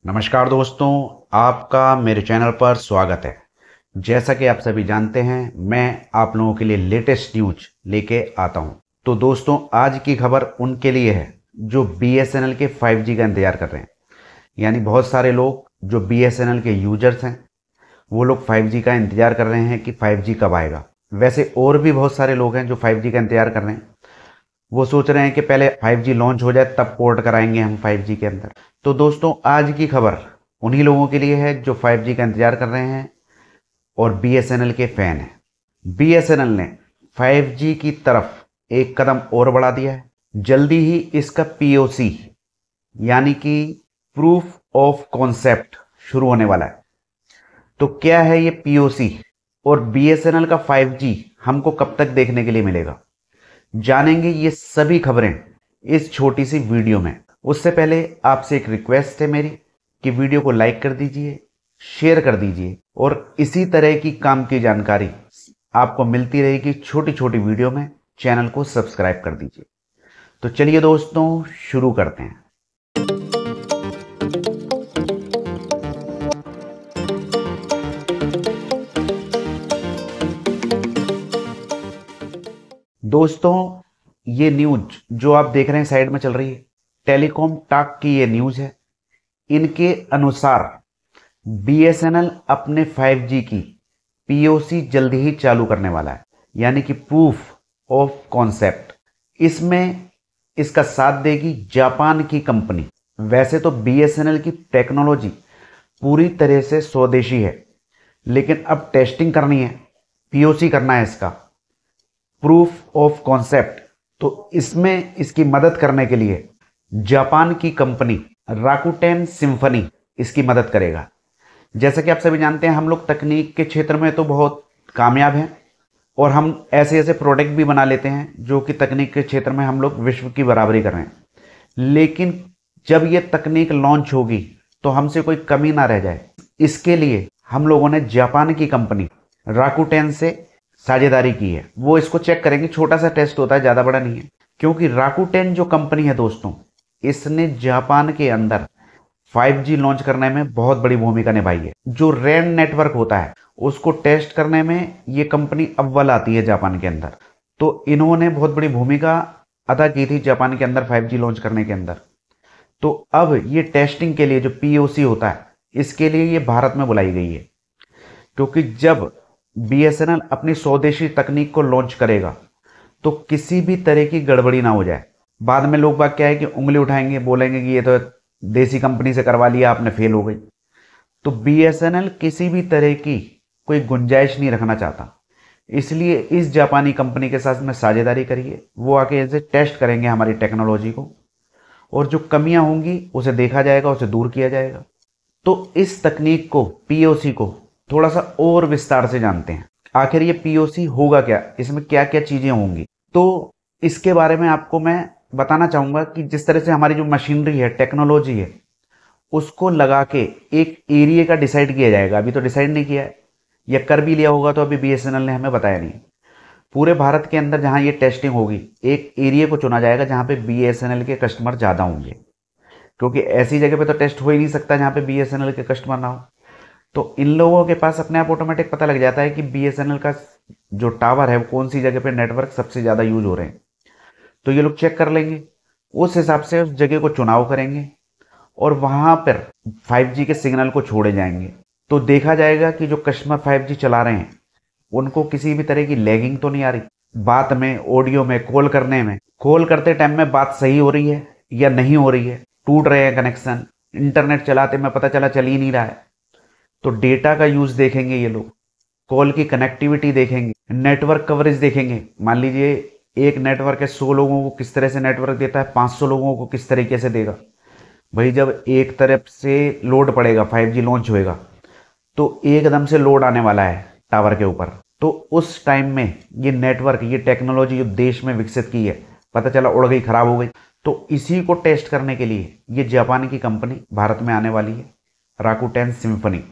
नमस्कार दोस्तों, आपका मेरे चैनल पर स्वागत है। जैसा कि आप सभी जानते हैं, मैं आप लोगों के लिए लेटेस्ट न्यूज लेके आता हूं। तो दोस्तों, आज की खबर उनके लिए है जो BSNL के 5G का इंतजार कर रहे हैं। यानी बहुत सारे लोग जो BSNL के यूजर्स हैं, वो लोग 5G का इंतजार कर रहे हैं कि 5G कब आएगा। वैसे और भी बहुत सारे लोग हैं जो 5G का इंतजार कर रहे हैं। वो सोच रहे हैं कि पहले 5G लॉन्च हो जाए तब पोर्ट कराएंगे हम 5G के अंदर। तो दोस्तों, आज की खबर उन्हीं लोगों के लिए है जो 5G का इंतजार कर रहे हैं और BSNL के फैन हैं। BSNL ने 5G की तरफ एक कदम और बढ़ा दिया है। जल्दी ही इसका POC यानी कि प्रूफ ऑफ कॉन्सेप्ट शुरू होने वाला है। तो क्या है ये POC और BSNL का 5G हमको कब तक देखने के लिए मिलेगा, जानेंगे ये सभी खबरें इस छोटी सी वीडियो में। उससे पहले आपसे एक रिक्वेस्ट है मेरी कि वीडियो को लाइक कर दीजिए, शेयर कर दीजिए और इसी तरह की काम की जानकारी आपको मिलती रहेगी छोटी छोटी वीडियो में। चैनल को सब्सक्राइब कर दीजिए। तो चलिए दोस्तों, शुरू करते हैं। दोस्तों, ये न्यूज जो आप देख रहे हैं साइड में चल रही है, टेलीकॉम टॉक की ये न्यूज है। इनके अनुसार BSNL अपने 5G की POC जल्दी ही चालू करने वाला है, यानी कि प्रूफ ऑफ कॉन्सेप्ट। इसमें इसका साथ देगी जापान की कंपनी। वैसे तो BSNL की टेक्नोलॉजी पूरी तरह से स्वदेशी है, लेकिन अब टेस्टिंग करनी है, POC करना है इसका, प्रूफ ऑफ कॉन्सेप्ट। तो इसमें इसकी मदद करने के लिए जापान की कंपनी राकुटेन सिम्फनी इसकी मदद करेगा। जैसा कि आप सभी जानते हैं, हम लोग तकनीक के क्षेत्र में तो बहुत कामयाब हैं और हम ऐसे ऐसे प्रोडक्ट भी बना लेते हैं जो कि तकनीक के क्षेत्र में हम लोग विश्व की बराबरी कर रहे हैं। लेकिन जब ये तकनीक लॉन्च होगी तो हमसे कोई कमी ना रह जाए, इसके लिए हम लोगों ने जापान की कंपनी राकुटेन से साझेदारी की है। वो इसको चेक करेंगे, छोटा सा टेस्ट होता है, ज़्यादा बड़ा नहीं है। क्योंकि राकुटेन जो कंपनी है दोस्तों, इसने जापान के अंदर 5G लॉन्च करने में बहुत बड़ी भूमिका निभाई है। जो रैन नेटवर्क होता है उसको टेस्ट करने में ये कंपनी अव्वल आती है जापान के अंदर। तो इन्होंने बहुत बड़ी भूमिका अदा की थी जापान के अंदर 5G लॉन्च करने के अंदर। तो अब ये टेस्टिंग के लिए जो POC होता है, इसके लिए ये भारत में बुलाई गई है। क्योंकि जब BSNL अपनी स्वदेशी तकनीक को लॉन्च करेगा तो किसी भी तरह की गड़बड़ी ना हो जाए। बाद में लोग बात क्या है कि उंगली उठाएंगे, बोलेंगे कि ये तो देसी कंपनी से करवा लिया आपने, फेल हो गई। तो BSNL किसी भी तरह की कोई गुंजाइश नहीं रखना चाहता, इसलिए इस जापानी कंपनी के साथ में साझेदारी करिए। वो आके ऐसे टेस्ट करेंगे हमारी टेक्नोलॉजी को और जो कमियां होंगी उसे देखा जाएगा, उसे दूर किया जाएगा। तो इस तकनीक को, POC को थोड़ा सा और विस्तार से जानते हैं। आखिर ये POC होगा क्या, इसमें क्या क्या चीजें होंगी, तो इसके बारे में आपको मैं बताना चाहूंगा कि जिस तरह से हमारी जो मशीनरी है, टेक्नोलॉजी है, उसको लगा के एक एरिया का डिसाइड किया जाएगा। अभी तो डिसाइड नहीं किया है, या कर भी लिया होगा तो अभी BSNL ने हमें बताया नहीं। पूरे भारत के अंदर जहां ये टेस्टिंग होगी, एक एरिया को चुना जाएगा जहां पे BSNL के कस्टमर ज्यादा होंगे। क्योंकि ऐसी जगह पे तो टेस्ट हो ही नहीं सकता जहां पे BSNL के कस्टमर ना हो। तो इन लोगों के पास अपने आप ऑटोमेटिक पता लग जाता है कि BSNL का जो टावर है वो कौन सी जगह पे नेटवर्क सबसे ज़्यादा यूज हो रहे हैं। तो ये लोग चेक कर लेंगे, उस हिसाब से उस जगह को चुनाव करेंगे और वहां पर 5G के सिग्नल को छोड़े जाएंगे। तो देखा जाएगा कि जो कस्टमर 5G चला रहे हैं उनको किसी भी तरह की लैगिंग तो नहीं आ रही, बात में, ऑडियो में, कॉल करने में, कॉल करते टाइम में बात सही हो रही है या नहीं हो रही है, टूट रहे हैं कनेक्शन, इंटरनेट चलाते में पता चला चल ही नहीं रहा है। तो डेटा का यूज देखेंगे ये लोग, कॉल की कनेक्टिविटी देखेंगे, नेटवर्क कवरेज देखेंगे। मान लीजिए एक नेटवर्क है, 100 लोगों को किस तरह से नेटवर्क देता है, 500 लोगों को किस तरीके से देगा। भाई जब एक तरफ से लोड पड़ेगा, 5G लॉन्च होएगा तो एकदम से लोड आने वाला है टावर के ऊपर। तो उस टाइम में ये नेटवर्क, ये टेक्नोलॉजी जो देश में विकसित की है, पता चला उड़ गई, खराब हो गई। तो इसी को टेस्ट करने के लिए ये जापान की कंपनी भारत में आने वाली है, राकुटेन सिम्फनी।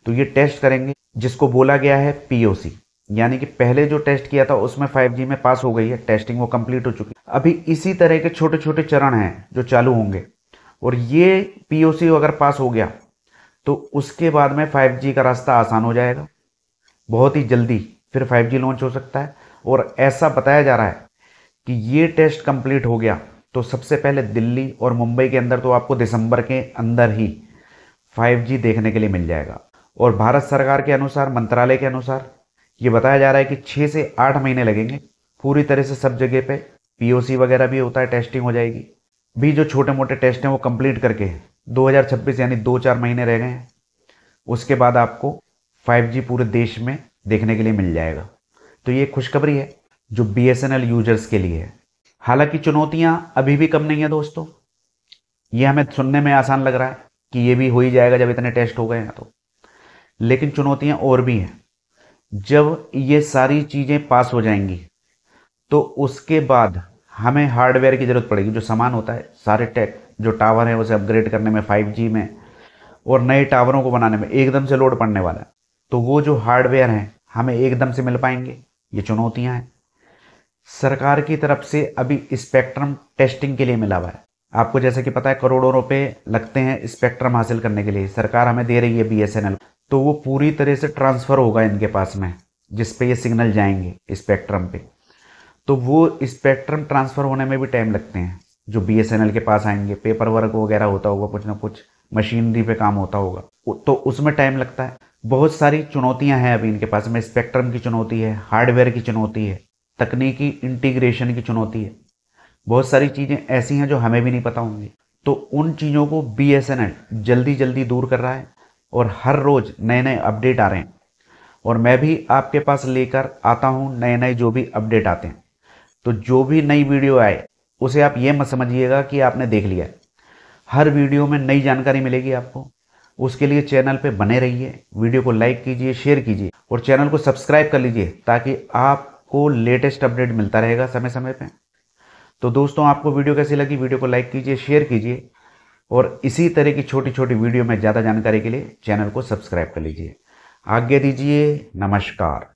तो ये टेस्ट करेंगे जिसको बोला गया है POC, यानी कि पहले जो टेस्ट किया था उसमें 5G में पास हो गई है, टेस्टिंग वो कंप्लीट हो चुकी है। अभी इसी तरह के छोटे छोटे चरण हैं जो चालू होंगे और ये पीओसी अगर पास हो गया तो उसके बाद में 5G का रास्ता आसान हो जाएगा, बहुत ही जल्दी फिर 5G लॉन्च हो सकता है। और ऐसा बताया जा रहा है कि ये टेस्ट कंप्लीट हो गया तो सबसे पहले दिल्ली और मुंबई के अंदर तो आपको दिसंबर के अंदर ही 5G देखने के लिए मिल जाएगा। और भारत सरकार के अनुसार, मंत्रालय के अनुसार ये बताया जा रहा है कि 6 से 8 महीने लगेंगे पूरी तरह से सब जगह पे पीओसी वगैरह भी होता है, टेस्टिंग हो जाएगी। भी जो छोटे मोटे टेस्ट हैं वो कंप्लीट करके 2026 यानी 2-4 महीने रह गए हैं, उसके बाद आपको 5G पूरे देश में देखने के लिए मिल जाएगा। तो ये खुशखबरी है जो BSNL यूजर्स के लिए है। हालांकि चुनौतियां अभी भी कम नहीं है दोस्तों, ये हमें सुनने में आसान लग रहा है कि ये भी हो ही जाएगा जब इतने टेस्ट हो गए हैं तो, लेकिन चुनौतियां और भी हैं। जब ये सारी चीज़ें पास हो जाएंगी तो उसके बाद हमें हार्डवेयर की ज़रूरत पड़ेगी। जो सामान होता है, सारे टेक जो टावर है उसे अपग्रेड करने में 5G में और नए टावरों को बनाने में एकदम से लोड पड़ने वाला है, तो वो जो हार्डवेयर हैं हमें एकदम से मिल पाएंगे, ये चुनौतियां हैं। सरकार की तरफ से अभी स्पेक्ट्रम टेस्टिंग के लिए मिला हुआ है। आपको जैसे कि पता है करोड़ों रुपए लगते हैं स्पेक्ट्रम हासिल करने के लिए, सरकार हमें दे रही है BSNL, तो वो पूरी तरह से ट्रांसफ़र होगा इनके पास में, जिस पे ये सिग्नल जाएंगे स्पेक्ट्रम पे। तो वो स्पेक्ट्रम ट्रांसफ़र होने में भी टाइम लगते हैं, जो BSNL के पास आएंगे, पेपर वर्क वगैरह होता होगा, कुछ ना कुछ मशीनरी पे काम होता होगा, तो उसमें टाइम लगता है। बहुत सारी चुनौतियां हैं अभी इनके पास में, स्पेक्ट्रम की चुनौती है, हार्डवेयर की चुनौती है, तकनीकी इंटीग्रेशन की चुनौती है, बहुत सारी चीज़ें ऐसी हैं जो हमें भी नहीं पता होंगी। तो उन चीज़ों को BSNL जल्दी जल्दी दूर कर रहा है और हर रोज़ नए नए अपडेट आ रहे हैं, और मैं भी आपके पास लेकर आता हूँ नए नए जो भी अपडेट आते हैं। तो जो भी नई वीडियो आए उसे आप ये मत समझिएगा कि आपने देख लिया। हर वीडियो में नई जानकारी मिलेगी आपको। उसके लिए चैनल पे बने रहिए, वीडियो को लाइक कीजिए, शेयर कीजिए और चैनल को सब्सक्राइब कर लीजिए, ताकि आपको लेटेस्ट अपडेट मिलता रहेगा समय समय पे। तो दोस्तों, आपको वीडियो कैसी लगी? वीडियो को लाइक कीजिए, शेयर कीजिए और इसी तरह की छोटी छोटी वीडियो में ज़्यादा जानकारी के लिए चैनल को सब्सक्राइब कर लीजिए। आज्ञा दीजिए, नमस्कार।